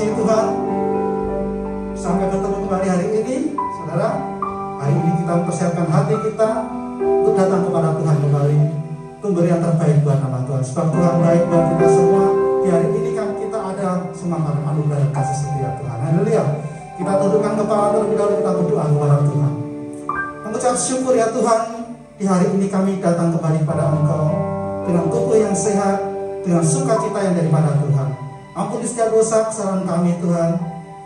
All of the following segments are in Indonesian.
kasih Tuhan. Sampai bertemu kembali hari ini, saudara. Hari ini kita mempersiapkan hati kita untuk datang kepada Tuhan kembali, untuk beri yang terbaik buat nama Tuhan. Sebab Tuhan baik buat kita semua. Di hari ini kan kita ada semangat anugerah dan kasih setia Tuhan. Haleluya. Kita tundukkan kepala terlebih dahulu, kita berdoa kepada Tuhan. Mengucap syukur ya Tuhan, di hari ini kami datang kembali pada Engkau dengan tubuh yang sehat, dengan sukacita yang daripada Tuhan. Ampuni setiap dosa kesalahan kami Tuhan,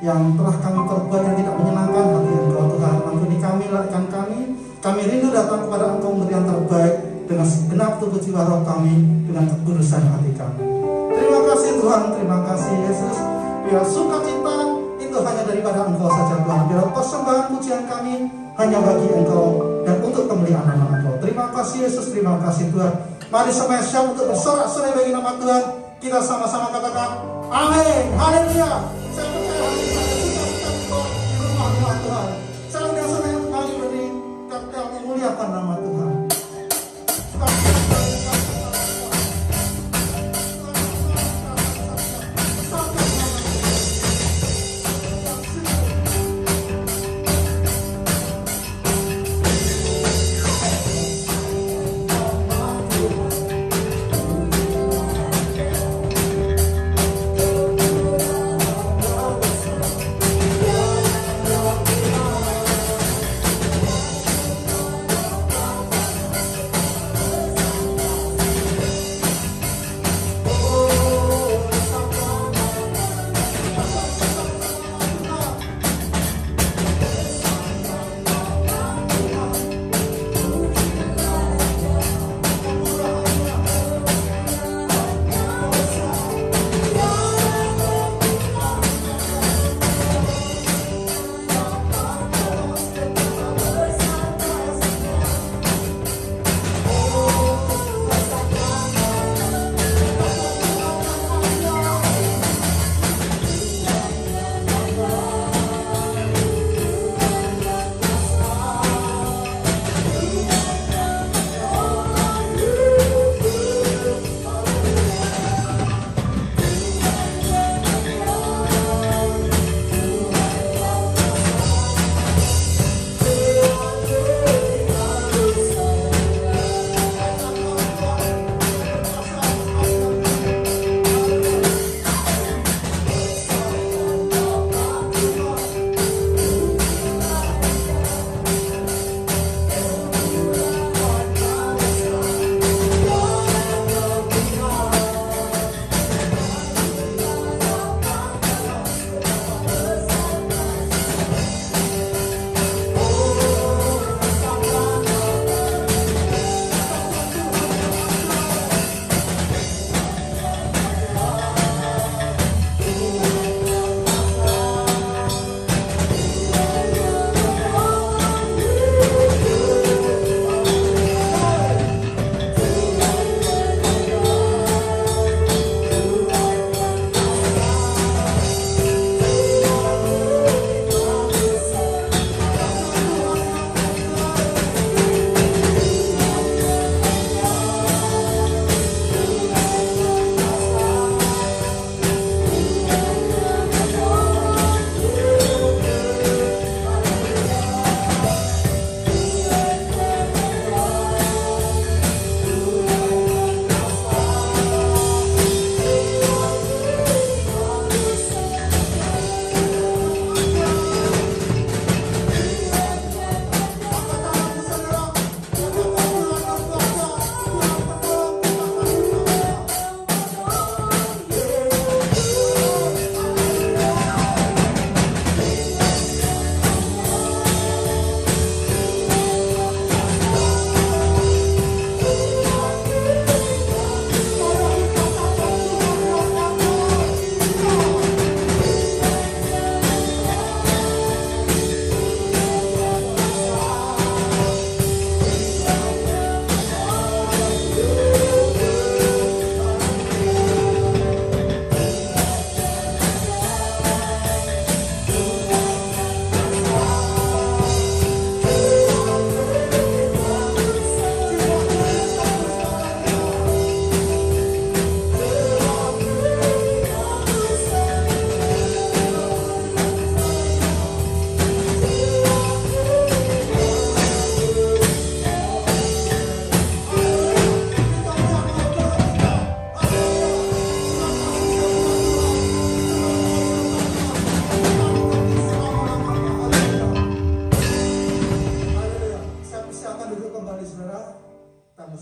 yang telah kami perbuat yang tidak menyenangkan hati Engkau Tuhan. Ampuni kami, lalaikan kami. Kami rindu datang kepada Engkau memberi yang terbaik dengan segenap tubuh jiwa roh kami, dengan kekudusan hati kami. Terima kasih Tuhan, terima kasih Yesus. Biar sukacita itu hanya daripada Engkau saja Tuhan. Biar persembahan pujian kami hanya bagi Engkau dan untuk kemuliaan nama Engkau. Terima kasih Yesus, terima kasih Tuhan. Mari semua siap untuk bersorak-sorai bagi nama Tuhan. Kita sama-sama katakan amin, haleluya. Saya percaya hari ini ada sukacita di rumah Tuhan. Saya sudah senang kali beri kita memuliakan nama Tuhan.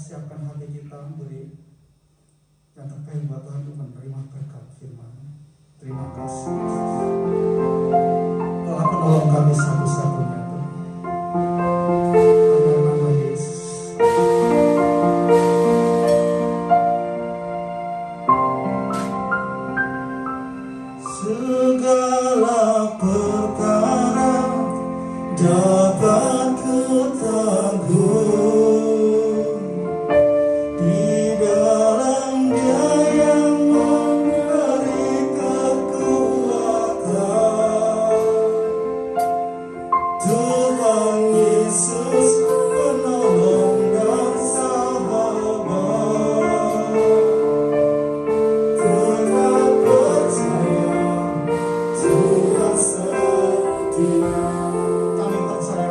persiapkan hati kita, beri yang terbaik buat Tuhan untuk menerima berkat firman. Terima kasih Tuhan, penolong kami satu-satunya Tuhan. Dalam nama Yesus. Segala perkara dapat kutanggung di dalam Dia yang memberi kekuatan. Tuhan Yesus penolong dan sahabat. Tetap percaya Tuhan setia. Kami percaya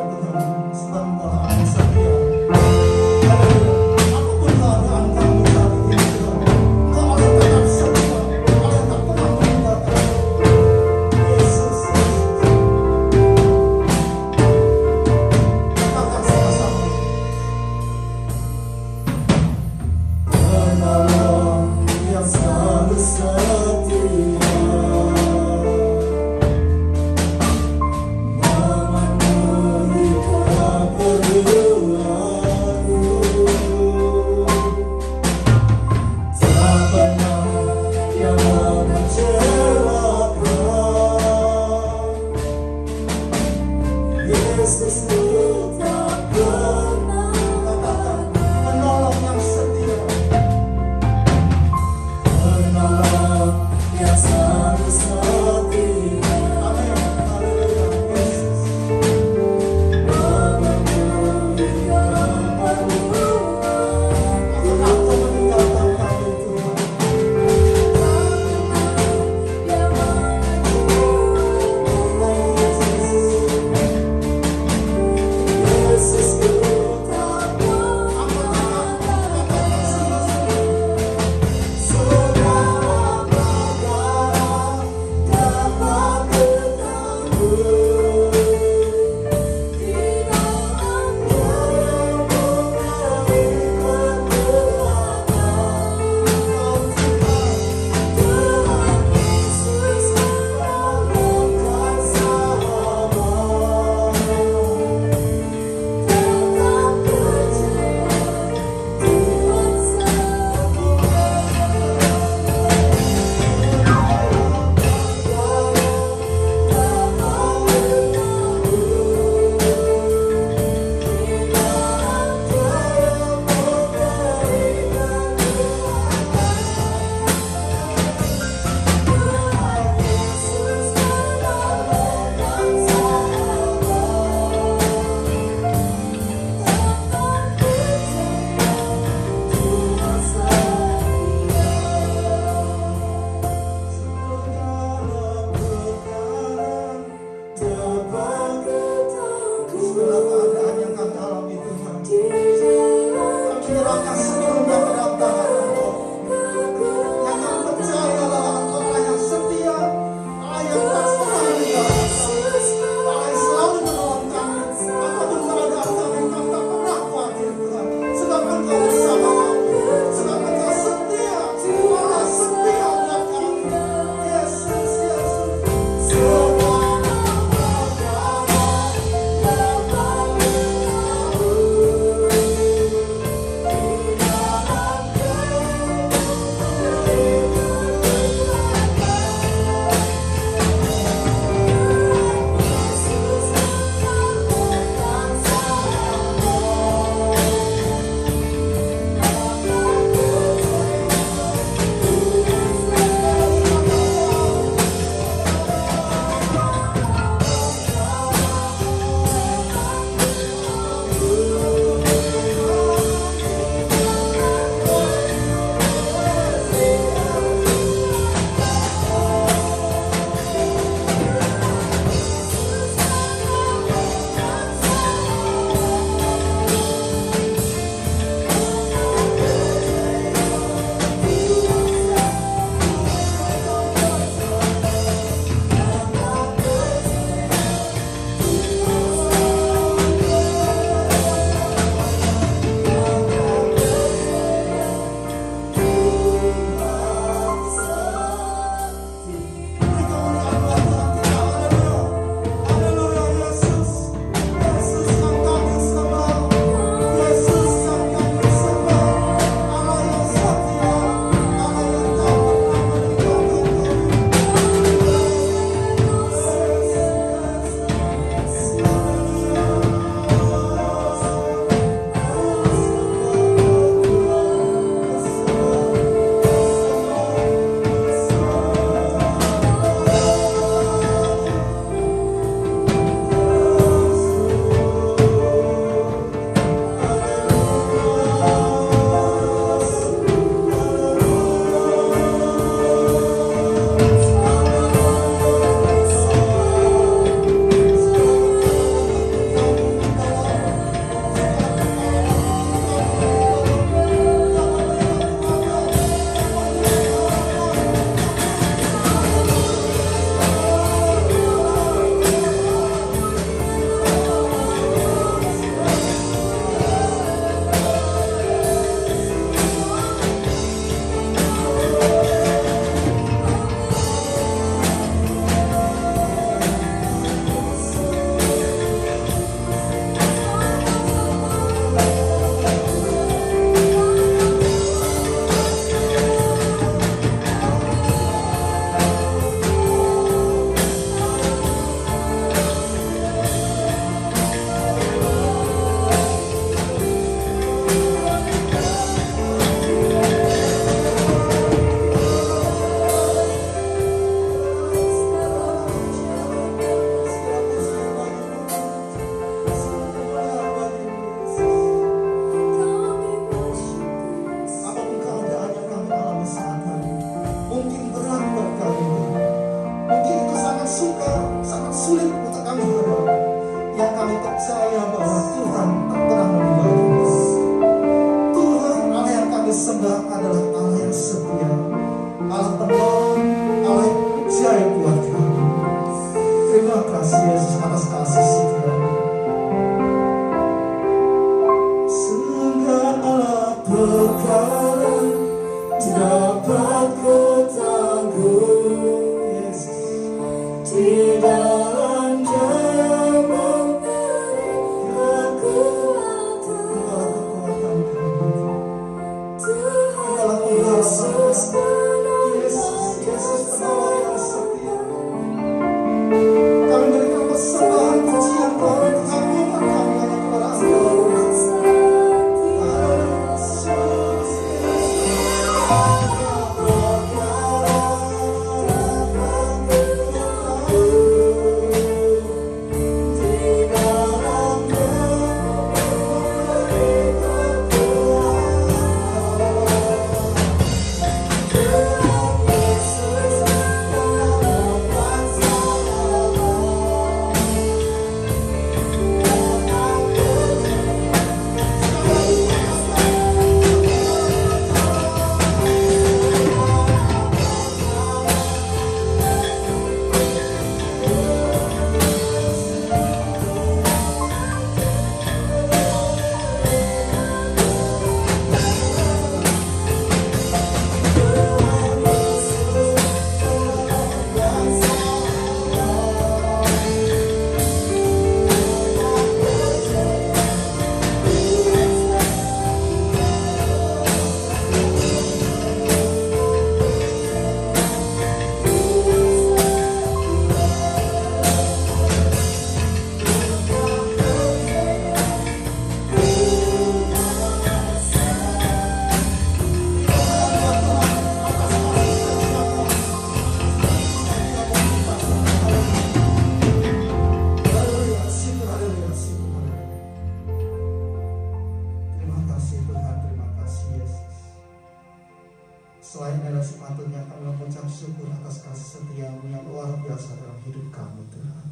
kami Tuhan.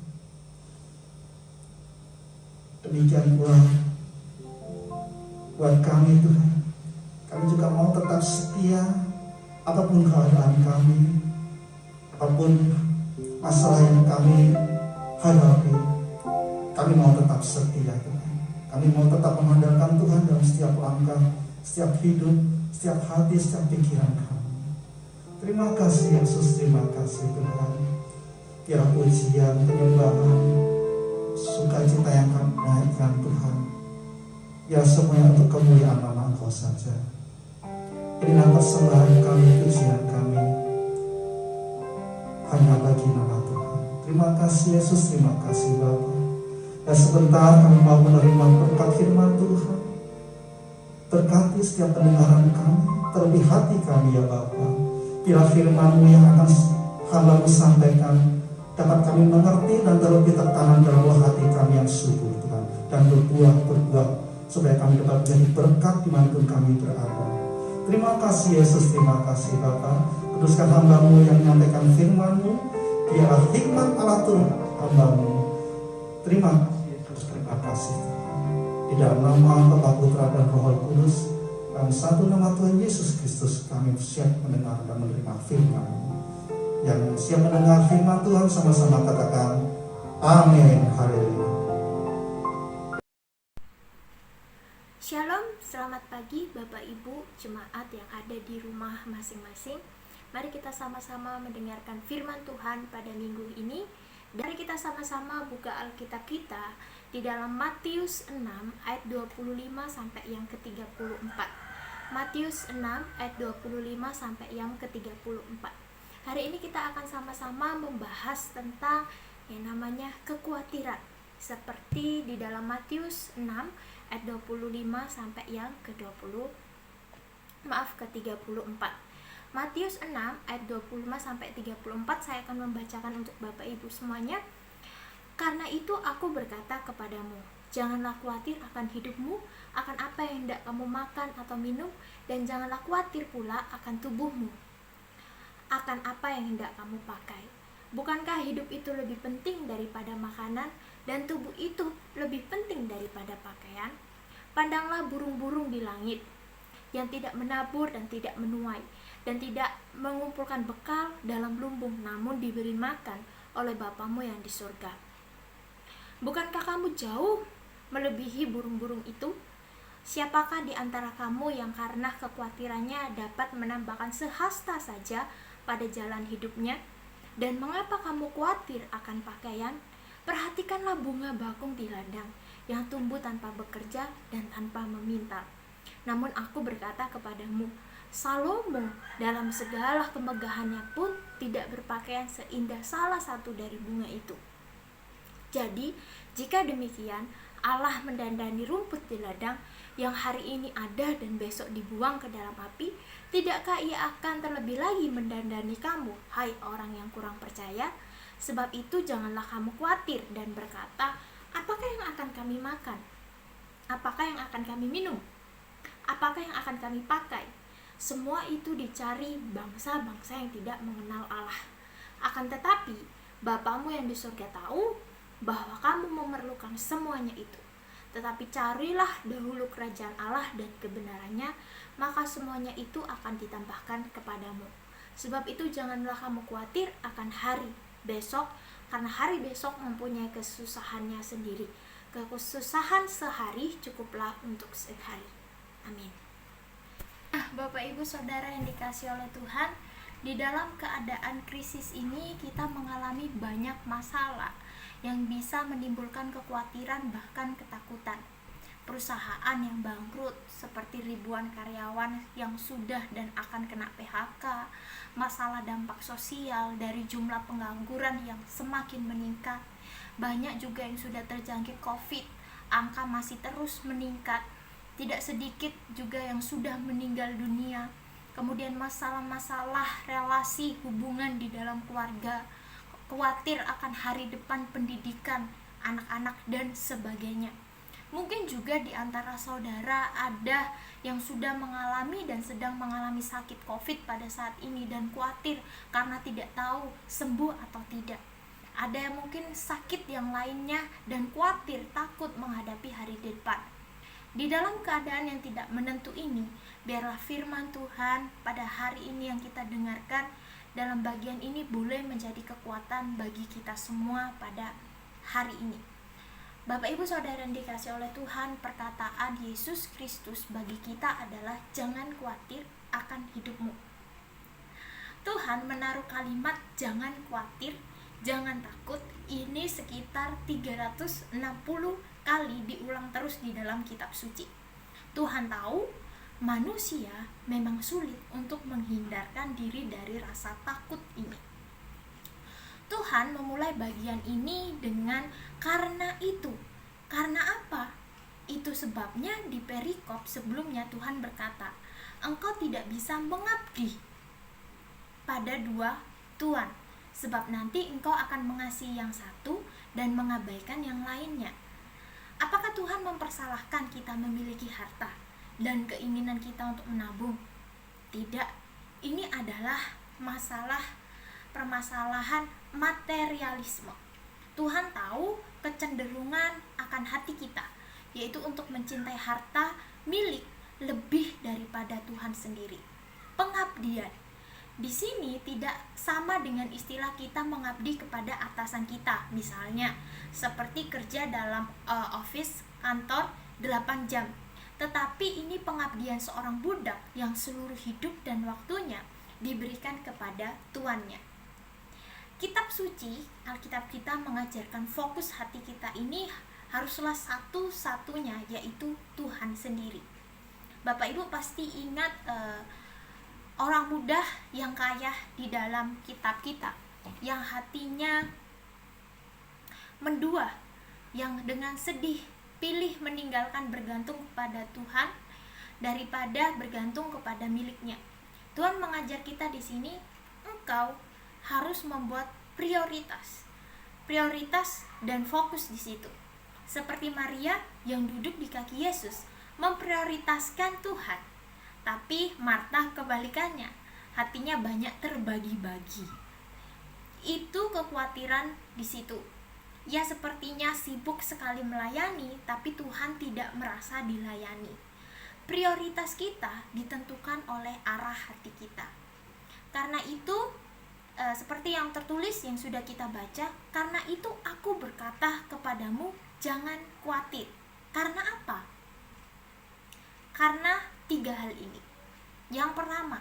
Demikian buat kami Tuhan. Kami juga mau tetap setia apapun keadaan kami, apapun masalah yang kami hadapi. Kami mau tetap setia Tuhan. Kami mau tetap mengandalkan Tuhan dalam setiap langkah, setiap hidup, setiap hati, setiap pikiran kami. Terima kasih Yesus, terima kasih Tuhan. Biar pujian, penyembahan, sukacita yang kami naikkan Tuhan, ya semuanya untuk kemuliaan nama Engkau saja. Inilah persembahan kami, pujian kami, hanya bagi nama Tuhan. Terima kasih Yesus, terima kasih Bapa. Dan sebentar kami mau menerima berkat firman Tuhan. Berkati setiap pendengaran kami, terlebih hati kami ya Bapa. Bila firman-Mu yang akan hamba-Mu sampaikan dapat kami mengerti dan terlebih tertanam dalam buah hati kami yang subur Tuhan, dan berbuah supaya kami dapat menjadi berkat dimanapun kami berada. Terima kasih Yesus, terima kasih Bapa. Kuduskan hamba-Mu yang menyampaikan firman-Mu, biarlah hikmat Allah turun hamba-Mu. Terima kasih Yesus, terima kasih di dalam nama Bapa, Putra dan Roh Kudus, dalam satu nama Tuhan Yesus Kristus kami siap mendengar dan menerima firman-Mu. Yang siap mendengar firman Tuhan sama-sama katakan amin, haleluya. Shalom, selamat pagi Bapak Ibu jemaat yang ada di rumah masing-masing. Mari kita sama-sama mendengarkan firman Tuhan pada minggu ini. Mari kita sama-sama buka Alkitab kita di dalam Matius 6 ayat 25 sampai yang ke-34. Matius 6 ayat 25 sampai yang ke-34. Hari ini kita akan sama-sama membahas tentang yang namanya kekhawatiran. Seperti di dalam Matius 6 ayat 25 sampai yang ke-34. Matius 6 ayat 25 sampai 34 saya akan membacakan untuk Bapak Ibu semuanya. Karena itu aku berkata kepadamu, janganlah khawatir akan hidupmu, akan apa yang hendak kamu makan atau minum, dan janganlah khawatir pula akan tubuhmu, akan apa yang hendak kamu pakai. Bukankah hidup itu lebih penting daripada makanan, dan tubuh itu lebih penting daripada pakaian? Pandanglah burung-burung di langit, yang tidak menabur dan tidak menuai, dan tidak mengumpulkan bekal dalam lumbung, namun diberi makan oleh Bapamu yang di surga. Bukankah kamu jauh melebihi burung-burung itu? Siapakah di antara kamu yang karena kekhawatirannya dapat menambahkan sehasta saja pada jalan hidupnya? Dan mengapa kamu khawatir akan pakaian? Perhatikanlah bunga bakung di ladang, yang tumbuh tanpa bekerja dan tanpa meminta. Namun aku berkata kepadamu, Salomo dalam segala kemegahannya pun tidak berpakaian seindah salah satu dari bunga itu. Jadi, jika demikian, Allah mendandani rumput di ladang yang hari ini ada dan besok dibuang ke dalam api, tidakkah Ia akan terlebih lagi mendandani kamu, hai orang yang kurang percaya? Sebab itu janganlah kamu khawatir dan berkata, apakah yang akan kami makan? Apakah yang akan kami minum? Apakah yang akan kami pakai? Semua itu dicari bangsa-bangsa yang tidak mengenal Allah. Akan tetapi, Bapamu yang di surga tahu bahwa kamu memerlukan semuanya itu. Tetapi carilah dahulu kerajaan Allah dan kebenarannya, maka semuanya itu akan ditambahkan kepadamu. Sebab itu janganlah kamu khawatir akan hari besok, karena hari besok mempunyai kesusahannya sendiri. Kesusahan sehari cukuplah untuk sehari. Amin. Bapak Ibu Saudara yang dikasihi oleh Tuhan, di dalam keadaan krisis ini kita mengalami banyak masalah yang bisa menimbulkan kekhawatiran bahkan ketakutan. Perusahaan yang bangkrut seperti ribuan karyawan yang sudah dan akan kena PHK, masalah dampak sosial dari jumlah pengangguran yang semakin meningkat, banyak juga yang sudah terjangkit COVID, angka masih terus meningkat, tidak sedikit juga yang sudah meninggal dunia. Kemudian masalah-masalah relasi hubungan di dalam keluarga, khawatir akan hari depan pendidikan anak-anak dan sebagainya. Mungkin juga di antara saudara ada yang sudah mengalami dan sedang mengalami sakit COVID pada saat ini dan khawatir karena tidak tahu sembuh atau tidak. ada yang mungkin sakit yang lainnya, dan khawatir, takut menghadapi hari depan. Di dalam keadaan yang tidak menentu ini, biarlah firman Tuhan pada hari ini yang kita dengarkan dalam bagian ini boleh menjadi kekuatan bagi kita semua pada hari ini. Bapak Ibu Saudara yang dikasihi oleh Tuhan, perkataan Yesus Kristus bagi kita adalah jangan khawatir akan hidupmu. Tuhan menaruh kalimat jangan khawatir, jangan takut ini sekitar 360 kali diulang terus di dalam kitab suci. Tuhan tahu manusia memang sulit untuk menghindarkan diri dari rasa takut ini. Tuhan memulai bagian ini dengan karena itu. Karena apa? Itu sebabnya di perikop sebelumnya Tuhan berkata, engkau tidak bisa mengabdi pada dua tuan, sebab nanti engkau akan mengasihi yang satu dan mengabaikan yang lainnya. Apakah Tuhan mempersalahkan kita memiliki harta dan keinginan kita untuk menabung? Tidak. Ini adalah permasalahan materialisme. Tuhan tahu kecenderungan akan hati kita, yaitu untuk mencintai harta milik lebih daripada Tuhan sendiri. Pengabdian di sini tidak sama dengan istilah kita mengabdi kepada atasan kita, misalnya seperti kerja dalam office kantor 8 jam. Tetapi ini pengabdian seorang budak yang seluruh hidup dan waktunya diberikan kepada tuannya. Kitab suci, Alkitab kita mengajarkan fokus hati kita ini haruslah satu-satunya, yaitu Tuhan sendiri. Bapak Ibu pasti ingat orang muda yang kaya di dalam kitab kita, yang hatinya mendua, yang dengan sedih pilih meninggalkan bergantung kepada Tuhan daripada bergantung kepada miliknya. Tuhan mengajar kita di sini, engkau harus membuat prioritas dan fokus di situ. Seperti Maria yang duduk di kaki Yesus, memprioritaskan Tuhan. Tapi Marta kebalikannya, hatinya banyak terbagi-bagi. Itu kekhawatiran di situ. Ia sepertinya sibuk sekali melayani, tapi Tuhan tidak merasa dilayani. Prioritas kita ditentukan oleh arah hati kita. Karena itu, seperti yang tertulis yang sudah kita baca, karena itu aku berkata kepadamu, jangan khawatir. Karena apa? Karena 3 hal ini. Yang pertama,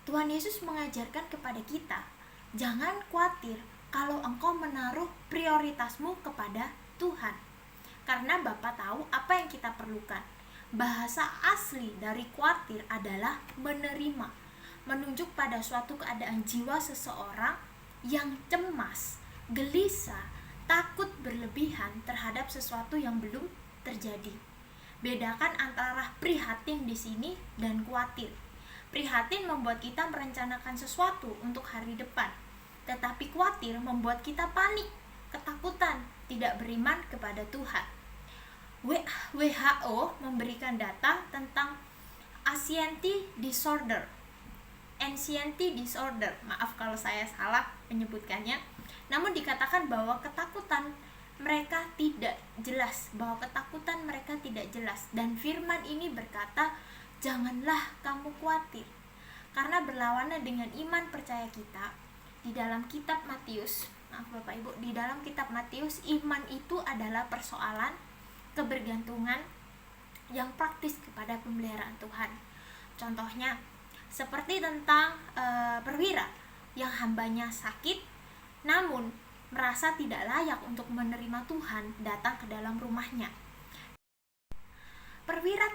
Tuhan Yesus mengajarkan kepada kita, jangan khawatir kalau engkau menaruh prioritasmu kepada Tuhan. Karena Bapa tahu apa yang kita perlukan. Bahasa asli dari khawatir adalah menerima, menunjuk pada suatu keadaan jiwa seseorang yang cemas, gelisah, takut berlebihan terhadap sesuatu yang belum terjadi. Bedakan antara prihatin di sini dan khawatir. Prihatin membuat kita merencanakan sesuatu untuk hari depan, tetapi khawatir membuat kita panik, ketakutan, tidak beriman kepada Tuhan. WHO memberikan data tentang anxiety disorder. Maaf kalau saya salah menyebutkannya. Namun dikatakan bahwa ketakutan mereka tidak jelas, dan firman ini berkata, janganlah kamu khawatir. Karena berlawanan dengan iman percaya kita, di dalam kitab Matius, Bapak Ibu, di dalam kitab Matius, iman itu adalah persoalan kebergantungan yang praktis kepada pemeliharaan Tuhan. Contohnya seperti tentang perwira yang hambanya sakit namun merasa tidak layak untuk menerima Tuhan datang ke dalam rumahnya. Perwira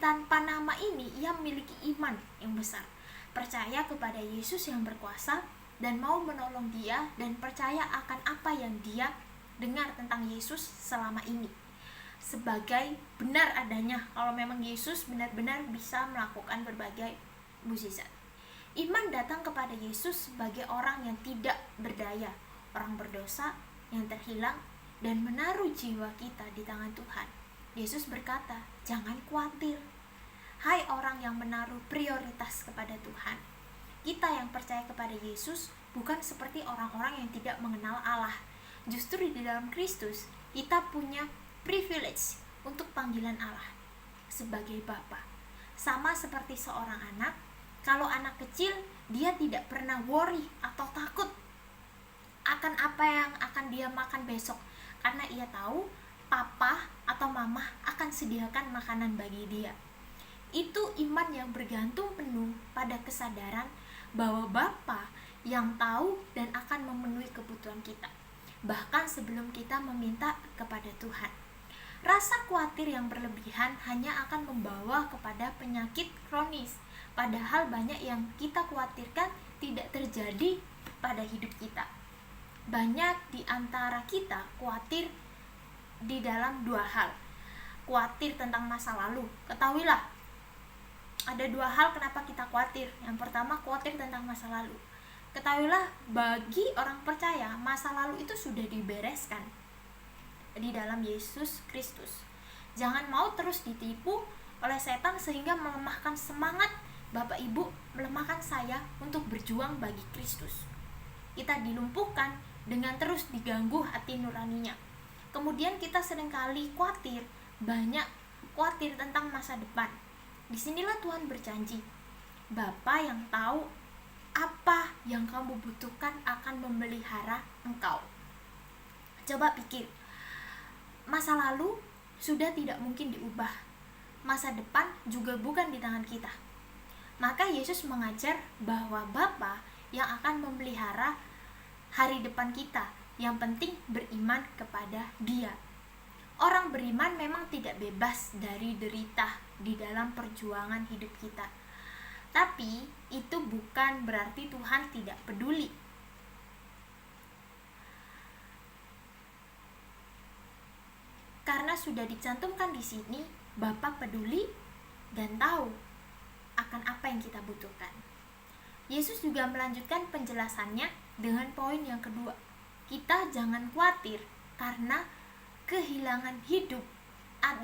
tanpa nama ini, ia memiliki iman yang besar, percaya kepada Yesus yang berkuasa dan mau menolong dia, dan percaya akan apa yang dia dengar tentang Yesus selama ini sebagai benar adanya, kalau memang Yesus benar-benar bisa melakukan berbagai mukjizat. Iman datang kepada Yesus sebagai orang yang tidak berdaya, orang berdosa yang terhilang, dan menaruh jiwa kita di tangan Tuhan. Yesus berkata, jangan khawatir. Hai orang yang menaruh prioritas kepada Tuhan. Kita yang percaya kepada Yesus bukan seperti orang-orang yang tidak mengenal Allah. Justru di dalam Kristus kita punya privilege untuk panggilan Allah sebagai Bapa. Sama seperti seorang anak, kalau anak kecil dia tidak pernah worry atau takut akan apa yang akan dia makan besok, karena ia tahu papa atau mama akan sediakan makanan bagi dia. Itu iman yang bergantung penuh pada kesadaran bahwa Bapa yang tahu dan akan memenuhi kebutuhan kita, bahkan sebelum kita meminta kepada Tuhan. Rasa khawatir yang berlebihan hanya akan membawa kepada penyakit kronis, padahal banyak yang kita khawatirkan tidak terjadi pada hidup kita. Banyak di antara kita khawatir di dalam dua hal. Khawatir tentang masa lalu. Ketahuilah, ada dua hal kenapa kita khawatir. Yang pertama, khawatir tentang masa lalu. Ketahuilah, bagi orang percaya, masa lalu itu sudah dibereskan di dalam Yesus Kristus. Jangan mau terus ditipu oleh setan sehingga melemahkan semangat Bapak Ibu, melemahkan saya untuk berjuang bagi Kristus. Kita dilumpuhkan dengan terus diganggu hati nuraninya. Kemudian kita seringkali khawatir, banyak khawatir tentang masa depan. Disinilah Tuhan berjanji, Bapa yang tahu apa yang kamu butuhkan akan memelihara engkau. Coba pikir, masa lalu sudah tidak mungkin diubah, masa depan juga bukan di tangan kita. Maka Yesus mengajar bahwa Bapa yang akan memelihara hari depan kita, yang penting beriman kepada Dia. Orang beriman memang tidak bebas dari derita di dalam perjuangan hidup kita. Tapi itu bukan berarti Tuhan tidak peduli. Karena sudah dicantumkan di sini, Bapa peduli dan tahu akan apa yang kita butuhkan. Yesus juga melanjutkan penjelasannya dengan poin yang kedua. Kita jangan khawatir karena kehilangan hidup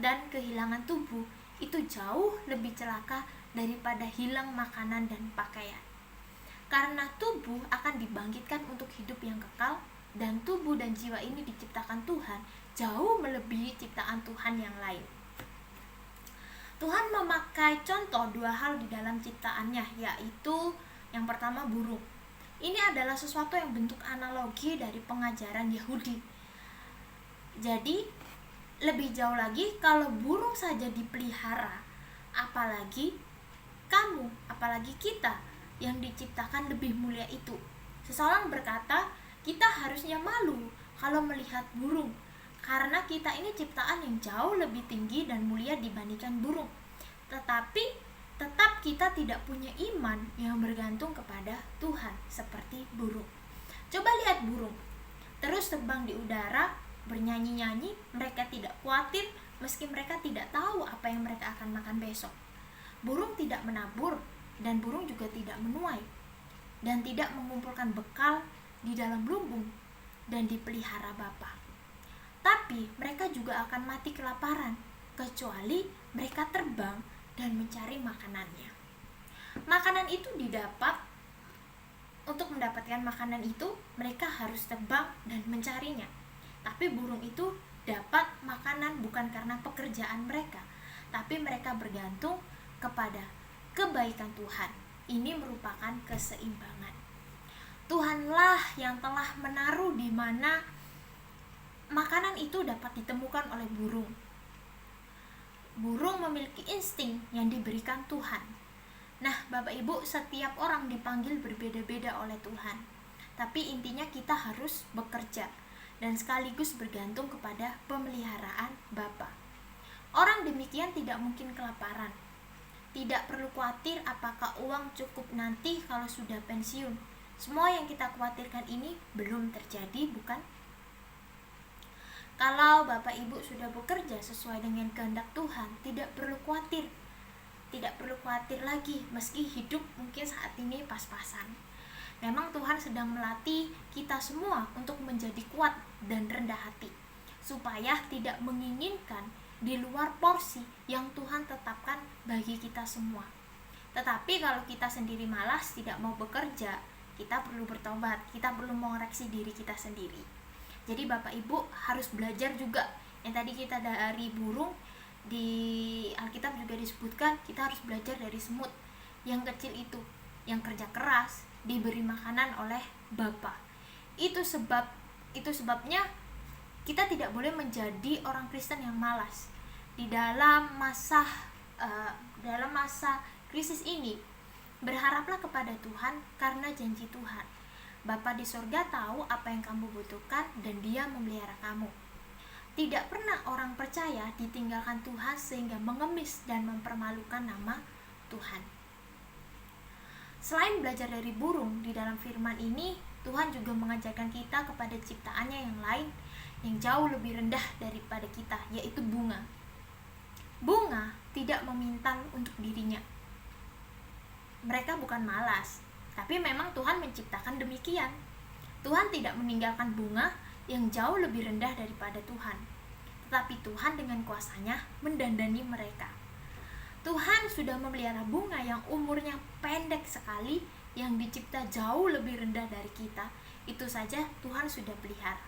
dan kehilangan tubuh itu jauh lebih celaka daripada hilang makanan dan pakaian. Karena tubuh akan dibangkitkan untuk hidup yang kekal, dan tubuh dan jiwa ini diciptakan Tuhan jauh melebihi ciptaan Tuhan yang lain. Tuhan memakai contoh dua hal di dalam ciptaannya, yaitu yang pertama burung. Ini adalah sesuatu yang bentuk analogi dari pengajaran Yahudi. Jadi lebih jauh lagi, kalau burung saja dipelihara, apalagi kamu, apalagi kita yang diciptakan lebih mulia itu. Seseorang berkata, kita harusnya malu kalau melihat burung, karena kita ini ciptaan yang jauh lebih tinggi dan mulia dibandingkan burung. Tetapi tetap kita tidak punya iman yang bergantung kepada Tuhan seperti burung. Coba lihat burung, terus terbang di udara, bernyanyi-nyanyi, mereka tidak khawatir meski mereka tidak tahu apa yang mereka akan makan besok. Burung tidak menabur, dan burung juga tidak menuai, dan tidak mengumpulkan bekal di dalam lumbung, dan dipelihara Bapa. Tapi mereka juga akan mati kelaparan, kecuali mereka terbang dan mencari makanannya. Makanan itu didapat. Untuk mendapatkan makanan itu, mereka harus terbang dan mencarinya. Tapi burung itu dapat makanan bukan karena pekerjaan mereka, tapi mereka bergantung kepada kebaikan Tuhan. Ini merupakan keseimbangan. Tuhanlah yang telah menaruh di mana makanan itu dapat ditemukan oleh burung. Burung memiliki insting yang diberikan Tuhan. Nah, Bapak Ibu, setiap orang dipanggil berbeda-beda oleh Tuhan. Tapi intinya kita harus bekerja dan sekaligus bergantung kepada pemeliharaan Bapa. Orang demikian tidak mungkin kelaparan. Tidak perlu khawatir apakah uang cukup nanti kalau sudah pensiun. Semua yang kita khawatirkan ini belum terjadi, bukan? Kalau Bapak Ibu sudah bekerja sesuai dengan kehendak Tuhan, tidak perlu khawatir. Tidak perlu khawatir lagi meski hidup mungkin saat ini pas-pasan. Memang Tuhan sedang melatih kita semua untuk menjadi kuat dan rendah hati, supaya tidak menginginkan di luar porsi yang Tuhan tetapkan bagi kita semua. Tetapi kalau kita sendiri malas, tidak mau bekerja, kita perlu bertobat, kita perlu mengoreksi diri kita sendiri. Jadi Bapak Ibu harus belajar juga. Yang tadi kita dari burung, di Alkitab juga disebutkan kita harus belajar dari semut yang kecil itu, yang kerja keras, diberi makanan oleh Bapa. Itu sebabnya kita tidak boleh menjadi orang Kristen yang malas. Di dalam masa krisis ini, berharaplah kepada Tuhan karena janji Tuhan. Bapa di sorga tahu apa yang kamu butuhkan dan Dia memelihara kamu. Tidak pernah orang percaya ditinggalkan Tuhan sehingga mengemis dan mempermalukan nama Tuhan. Selain belajar dari burung, di dalam firman ini Tuhan juga mengajarkan kita kepada ciptaannya yang lain yang jauh lebih rendah daripada kita, yaitu bunga. Bunga tidak memintal untuk dirinya. Mereka bukan malas, tapi memang Tuhan menciptakan demikian. Tuhan tidak meninggalkan bunga yang jauh lebih rendah daripada Tuhan, tetapi Tuhan dengan kuasanya mendandani mereka. Tuhan sudah memelihara bunga yang umurnya pendek sekali, yang dicipta jauh lebih rendah dari kita. Itu saja Tuhan sudah pelihara.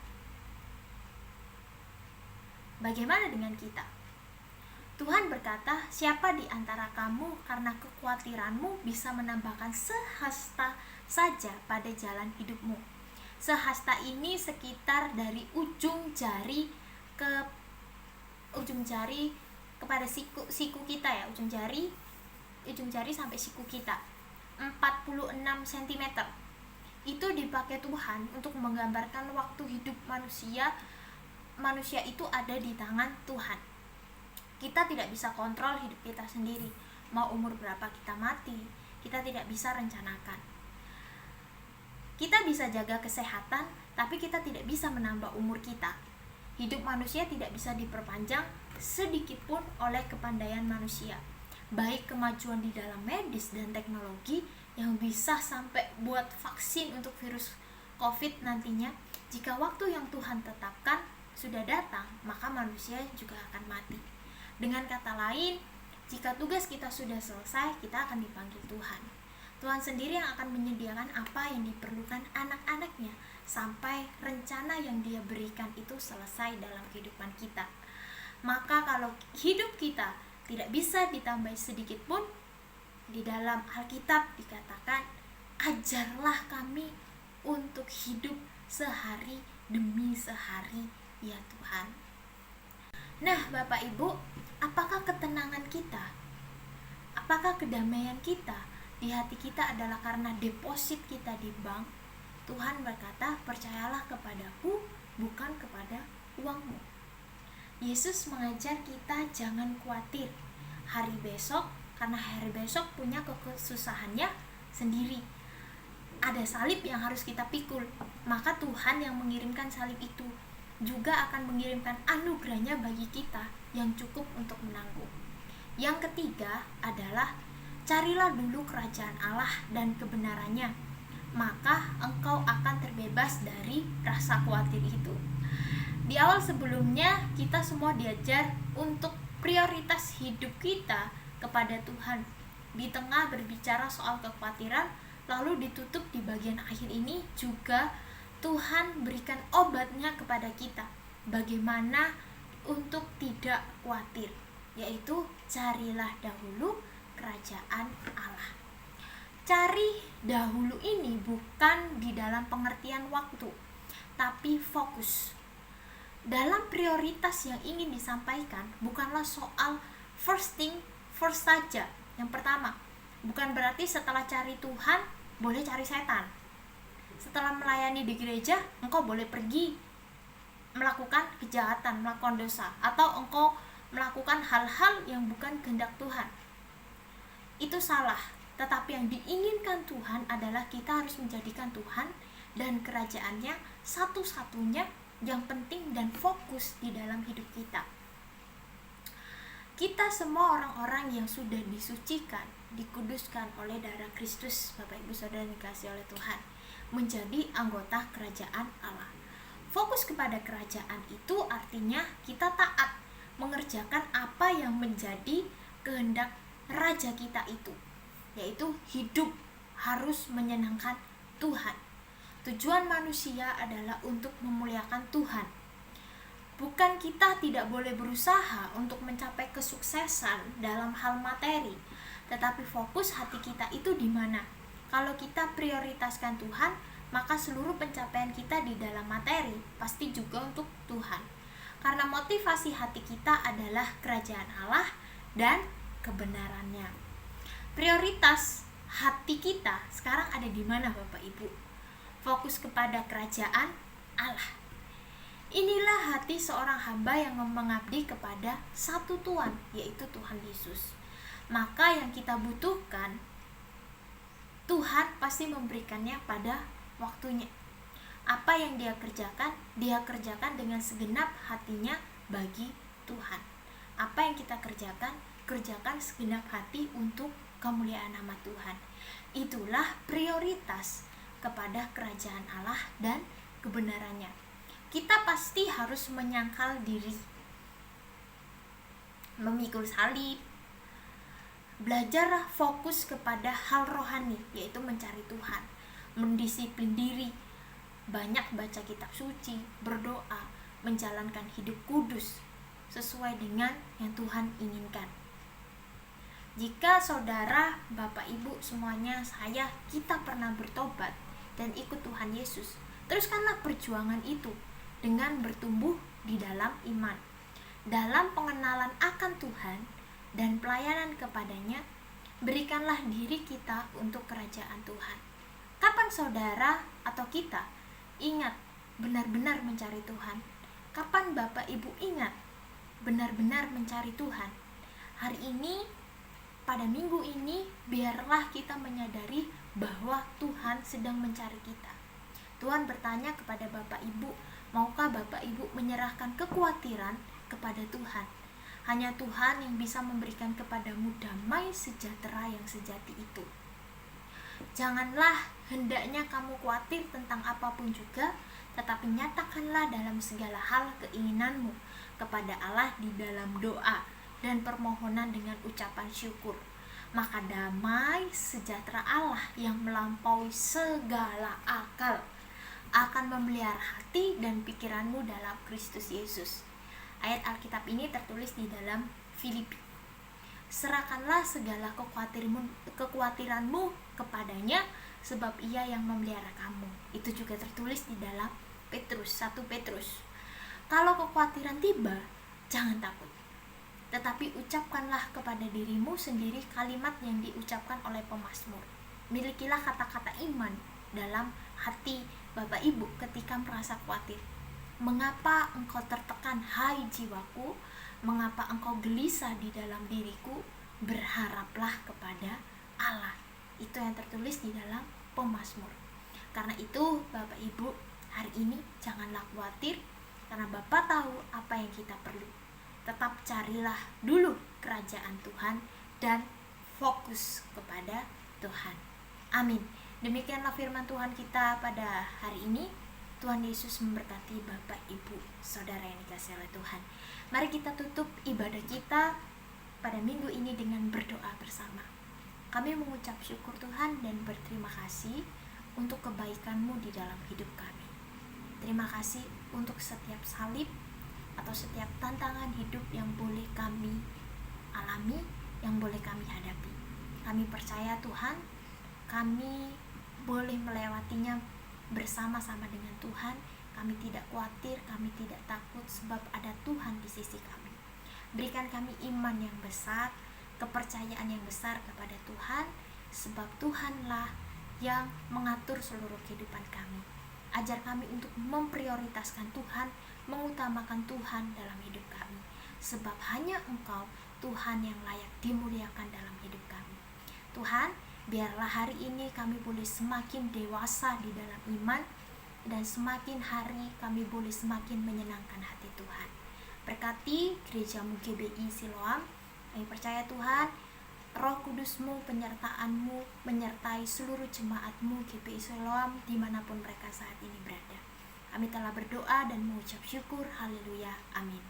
Bagaimana dengan kita? Tuhan berkata, siapa di antara kamu karena kekhawatiranmu bisa menambahkan sehasta saja pada jalan hidupmu? Sehasta ini sekitar dari ujung jari kepada siku kita ya, ujung jari sampai siku kita, 46 cm. Itu dipakai Tuhan untuk menggambarkan waktu hidup manusia. Manusia itu ada di tangan Tuhan. Kita tidak bisa kontrol hidup kita sendiri. Mau umur berapa kita mati, kita tidak bisa rencanakan. Kita bisa jaga kesehatan, tapi kita tidak bisa menambah umur kita. Hidup manusia tidak bisa diperpanjang sedikit pun oleh kepandaian manusia. Baik kemajuan di dalam medis dan teknologi yang bisa sampai buat vaksin untuk virus COVID nantinya, jika waktu yang Tuhan tetapkan sudah datang, maka manusia juga akan mati. Dengan kata lain, jika tugas kita sudah selesai, kita akan dipanggil Tuhan. Tuhan sendiri yang akan menyediakan apa yang diperlukan anak-anaknya sampai rencana yang Dia berikan itu selesai dalam kehidupan kita. Maka kalau hidup kita tidak bisa ditambah sedikit pun, di dalam Alkitab dikatakan, ajarlah kami untuk hidup sehari demi sehari, ya Tuhan. Nah, Bapak Ibu, apakah ketenangan kita, apakah kedamaian kita di hati kita adalah karena deposit kita di bank? Tuhan berkata, percayalah kepadaku, bukan kepada uangmu. Yesus mengajar kita jangan khawatir hari besok, karena hari besok punya kesusahannya sendiri. Ada salib yang harus kita pikul, maka Tuhan yang mengirimkan salib itu juga akan mengirimkan anugerahnya bagi kita yang cukup untuk menanggung. Yang ketiga adalah carilah dulu kerajaan Allah dan kebenarannya, maka engkau akan terbebas dari rasa khawatir itu. Di awal sebelumnya kita semua diajar untuk prioritas hidup kita kepada Tuhan. Di tengah berbicara soal kekhawatiran, lalu ditutup di bagian akhir ini juga Tuhan berikan obatnya kepada kita, bagaimana untuk tidak khawatir, yaitu carilah dahulu kerajaan Allah. Cari dahulu ini bukan di dalam pengertian waktu, tapi fokus. Dalam prioritas yang ingin disampaikan bukanlah soal first thing first saja. Yang pertama, bukan berarti setelah cari Tuhan boleh cari setan. Setelah melayani di gereja, engkau boleh pergi melakukan kejahatan, melakukan dosa, atau engkau melakukan hal-hal yang bukan kehendak Tuhan. Itu salah. Tetapi yang diinginkan Tuhan adalah kita harus menjadikan Tuhan dan kerajaannya satu-satunya yang penting dan fokus di dalam hidup kita. Kita semua orang-orang yang sudah disucikan, dikuduskan oleh darah Kristus, Bapak Ibu Saudara yang dikasihi oleh Tuhan, menjadi anggota kerajaan Allah. Fokus kepada kerajaan itu artinya kita taat mengerjakan apa yang menjadi kehendak raja kita itu, yaitu hidup harus menyenangkan Tuhan. Tujuan manusia adalah untuk memuliakan Tuhan. Bukan kita tidak boleh berusaha untuk mencapai kesuksesan dalam hal materi, tetapi fokus hati kita itu di mana? Kalau kita prioritaskan Tuhan, maka seluruh pencapaian kita di dalam materi pasti juga untuk Tuhan. Karena motivasi hati kita adalah kerajaan Allah dan kebenarannya. Prioritas hati kita sekarang ada di mana, Bapak Ibu? Fokus kepada kerajaan Allah. Inilah hati seorang hamba yang mengabdi kepada satu Tuhan, yaitu Tuhan Yesus. Maka yang kita butuhkan, Tuhan pasti memberikannya pada waktunya. Apa yang dia kerjakan dengan segenap hatinya bagi Tuhan. Apa yang kita kerjakan segenap hati untuk kemuliaan nama Tuhan. Itulah prioritas kepada kerajaan Allah dan kebenarannya. Kita pasti harus menyangkal diri, memikul salib, belajar fokus kepada hal rohani, yaitu mencari Tuhan, mendisiplin diri, banyak baca kitab suci, berdoa, menjalankan hidup kudus sesuai dengan yang Tuhan inginkan. Jika saudara, Bapak, Ibu semuanya, kita pernah bertobat dan ikut Tuhan Yesus, teruskanlah perjuangan itu dengan bertumbuh di dalam iman, dalam pengenalan akan Tuhan dan pelayanan kepadanya. Berikanlah diri kita untuk kerajaan Tuhan. Kapan saudara atau kita ingat benar-benar mencari Tuhan? Kapan Bapak Ibu ingat benar-benar mencari Tuhan? Hari ini, pada minggu ini, biarlah kita menyadari bahwa Tuhan sedang mencari kita. Tuhan bertanya kepada Bapak Ibu, maukah Bapak Ibu menyerahkan kekhawatiran kepada Tuhan? Hanya Tuhan yang bisa memberikan kepadamu damai sejahtera yang sejati itu. Janganlah hendaknya kamu khawatir tentang apapun juga, tetapi nyatakanlah dalam segala hal keinginanmu kepada Allah di dalam doa dan permohonan dengan ucapan syukur. Maka damai sejahtera Allah yang melampaui segala akal akan memelihara hati dan pikiranmu dalam Kristus Yesus. Ayat Alkitab ini tertulis di dalam Filipi. Serahkanlah segala kekhawatiranmu kepadanya, sebab ia yang memelihara kamu. Itu juga tertulis di dalam 1 Petrus. Kalau kekhawatiran tiba, jangan takut, tetapi ucapkanlah kepada dirimu sendiri kalimat yang diucapkan oleh pemazmur. Milikilah kata-kata iman dalam hati Bapak Ibu ketika merasa khawatir. Mengapa engkau tertekan, hai jiwaku? Mengapa engkau gelisah di dalam diriku? Berharaplah kepada Allah. Itu yang tertulis di dalam pemazmur. Karena itu Bapak Ibu, hari ini janganlah khawatir, karena Bapak tahu apa yang kita perlu. Tetap carilah dulu kerajaan Tuhan dan fokus kepada Tuhan. Amin. Demikianlah firman Tuhan kita pada hari ini. Tuhan Yesus memberkati Bapak, Ibu, Saudara yang dikasihi oleh Tuhan. Mari kita tutup ibadah kita pada minggu ini dengan berdoa bersama. Kami mengucap syukur Tuhan dan berterima kasih untuk kebaikan-Mu di dalam hidup kami. Terima kasih untuk setiap salib atau setiap tantangan hidup yang boleh kami alami, yang boleh kami hadapi. Kami percaya Tuhan, kami boleh melewatinya bersama-sama dengan Tuhan. Kami tidak khawatir, kami tidak takut, sebab ada Tuhan di sisi kami. Berikan kami iman yang besar, kepercayaan yang besar kepada Tuhan, sebab Tuhanlah yang mengatur seluruh kehidupan kami. Ajar kami untuk memprioritaskan Tuhan, mengutamakan Tuhan dalam hidup kami, sebab hanya Engkau Tuhan yang layak dimuliakan dalam hidup kami. Tuhan, biarlah hari ini kami boleh semakin dewasa di dalam iman, dan semakin hari kami boleh semakin menyenangkan hati Tuhan. Berkati gereja-Mu GBI Siloam. Kami percaya Tuhan, Roh Kudus-Mu, penyertaan-Mu menyertai seluruh jemaat-Mu GBI Siloam dimanapun mereka saat ini berada. Kami telah berdoa dan mengucap syukur. Haleluya. Amin.